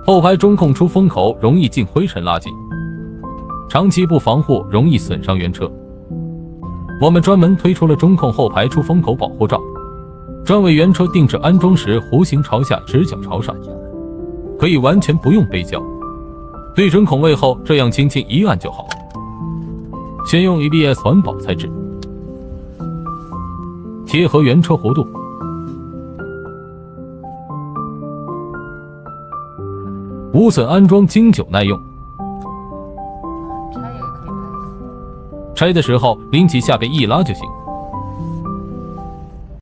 后排中控出风口容易进灰尘垃圾，长期不防护容易损伤原车。我们专门推出了中控后排出风口保护罩，专为原车定制安装时弧形朝下，直角朝上，可以完全不用背胶。对准孔位后，这样轻轻一按就好。选用 ABS 环保材质，贴合原车弧度。无损安装，经久耐用。拆的时候拎起下边一拉就行。